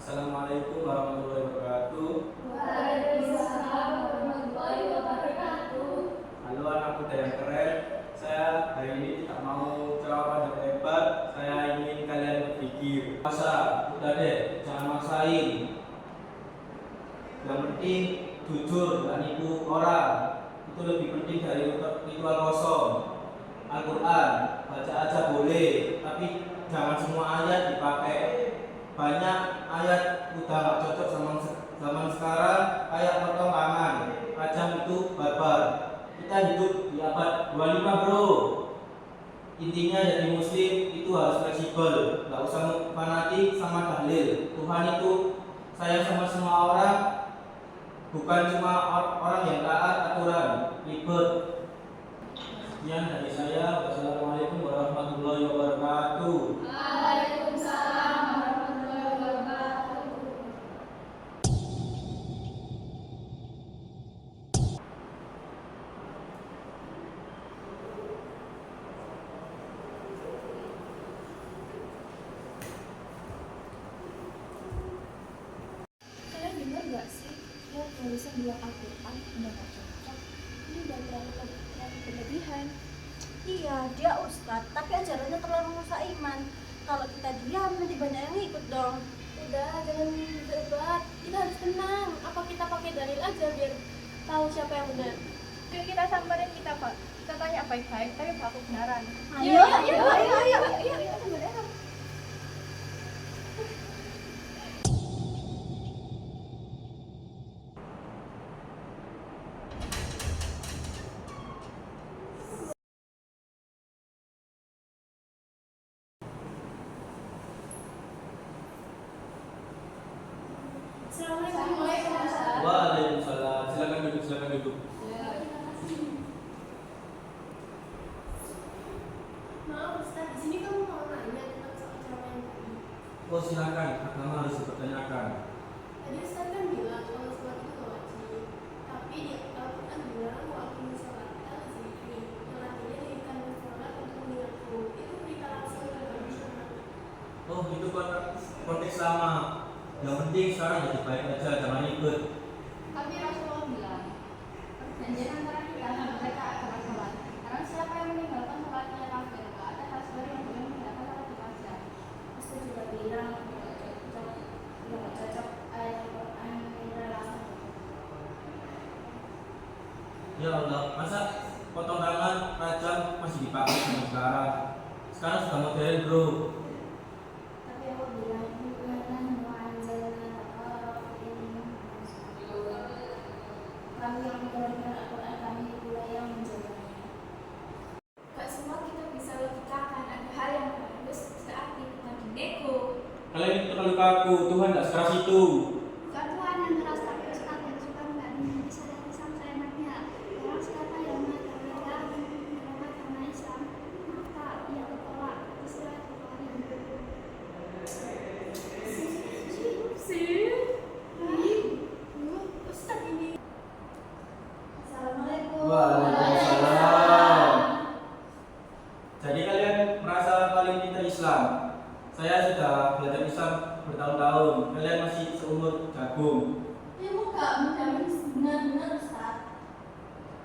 Assalamualaikum warahmatullahi wabarakatuh. Waalaikumsalam warahmatullahi wabarakatuh. Halo anak muda yang keren. Saya hari ini tidak mau ceramah dan lebar. Saya ingin kalian berpikir. Masa, udah deh, jangan maksain. Yang penting jujur dan nipu orang. Itu lebih penting dari ritual kosong. Al-Quran baca aja boleh, tapi jangan semua ayat dipakai. Banyak ayat udah gak cocok sama zaman sekarang, kayak potong tangan, rajam itu barbar. Kita hidup di abad 25 bro. Intinya jadi muslim itu harus fleksibel, gak usah fanatik sama tahlil. Tuhan itu sayang sama semua orang, bukan cuma orang yang taat aturan, ribet. Sekian dari saya. Wassalamualaikum warahmatullahi wabarakatuh. Waalaikumsalam warahmatullahi wabarakatuh. Kalian dengar gak sih yang tulisan bilang Al-Quran udah gak cocok? Ini udah terlalu berlebihan. Iya, dia ustadz, tapi ajarannya terlalu rusak iman. Kalau kita diam, nanti banyak yang ikut dong. Udah, jangan berdebat. Kita harus tenang. Apa kita pakai dalil aja biar tahu siapa yang benar? Yuk kita samperin kita Pak. Kita tanya baik-baik tapi baku kebenaran. Ayo, ayo. Assalamualaikum. Waalaikumsalam. Silakan duduk, silakan duduk. Maaf Ustaz, di sini kamu mau nanya tentang soal ceramah yang tadi. Oh silakan, agama harus dipertanyakan. Tadi Ustaz kan bilang kalau sholat itu gak wajib. Tapi di Al-Quran bilang wa'aqimu sholata lizikri. Yang artinya dirikan sholat untuk mengingatku. Itu berita langsung dari Nabi Muhammad. Oh itu konteks sama. Yang penting sekarang jadi baik aja, jangan ribet. Tapi Rasulullah bilang, perjanjian antara kita dan mereka adalah sholat. Karena siapa yang meninggalkan sholatnya kafir, gak ada tasbih yang boleh meninggalkan sholat di fajar. Ustadz juga bilang udah gak cocok ayat Al-Quran ini langsung. Ya Allah, masa potong tangan, rajam masih dipakai sama sekarang? Sekarang sudah modern bro. Tapi aku bilang inna mu'anzalna taqarrafin. Kami yang menurunkan Al-Quran, kami pula yang menjaganya. Gak semua kita bisa logikakan. Ada hal yang harus kita arti, bukan nego. Kalian itu terlalu kaku, Tuhan gak sekeras itu. Bukan Tuhan yang keras, tapi Ustaz yang suka nggak bisa dari seenaknya. Orang siapa yang mengatakan mereka karena Islam, maka ia bertolak istilah Tuhan. Ustaz ini. Assalamualaikum. Waalaikumsalam. Jadi kalian merasa paling pintar Islam? Saya sudah belajar Islam bertahun-tahun. Kalian masih seumur jagung. Ilmu gak menjamin benar-benar Ustaz.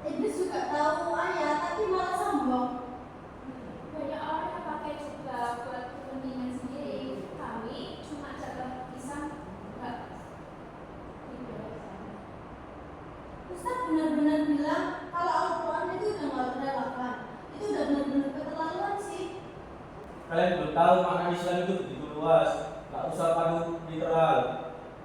Iblis juga tahu ayat, tapi malah sombong. Banyak orang yang pakai juga buat kepentingan sendiri. Kami cuma jaga pisang, enggak. Ustaz benar-benar bilang kalau Al-Quran itu udah gak relevan. Itu udah benar-benar keterlaluan sih. Kalian belum tahu makna Islam itu begitu luas. Gak usah pakai literal.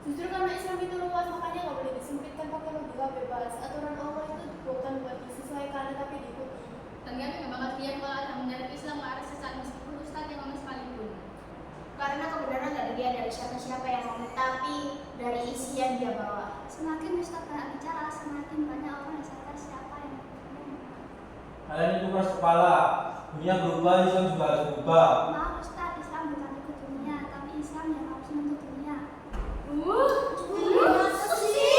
Justru karena Islam itu luas, makanya nggak boleh disempitkan pakai logika bebas. Aturan Allah itu bukan buat disesuaikan, tapi diikuti. Ternyata nggak bakal diam kalau ada mendarat Islam ke arah sesat meskipun Ustadz yang ngomong sekalipun. Karena kebenaran gak dilihat dari siapa-siapa yang ngomong, tapi dari isi yang dia bawa. Semakin Ustaz banyak bicara, semakin banyak orang yang sadar siapa yang benar. Kalian itu keras kepala. Dunia berubah, Islam juga harus berubah. Maaf Ustaz, Islam bukan ikut dunia, tapi Islam yang harus menuntut dunia. Masa sih?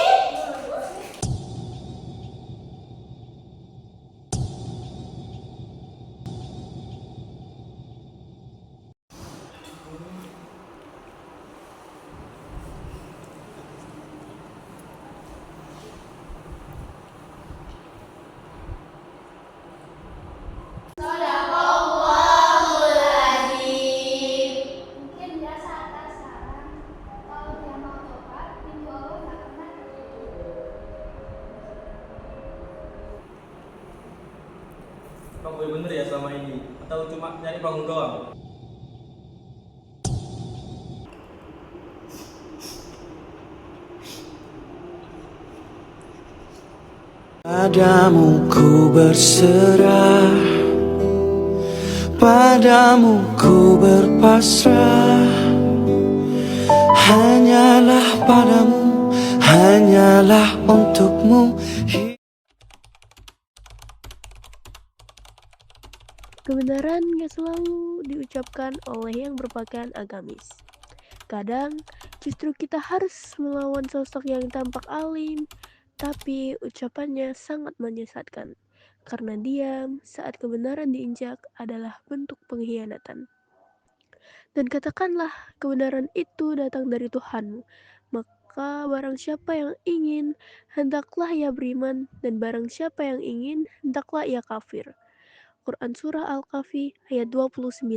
di panggung doang. Padamu ku berserah, padamu ku berpasrah. Hanyalah padamu, hanyalah untukmu. Kebenaran gak selalu diucapkan oleh yang berpakaian agamis. Kadang justru kita harus melawan sosok yang tampak alim, tapi ucapannya sangat menyesatkan. Karena diam saat kebenaran diinjak adalah bentuk pengkhianatan. Dan katakanlah kebenaran itu datang dari Tuhanmu. Maka barang siapa yang ingin, hendaklah ia beriman, dan barang siapa yang ingin, hendaklah ia kafir. Quran Surah Al-Kahfi ayat 29.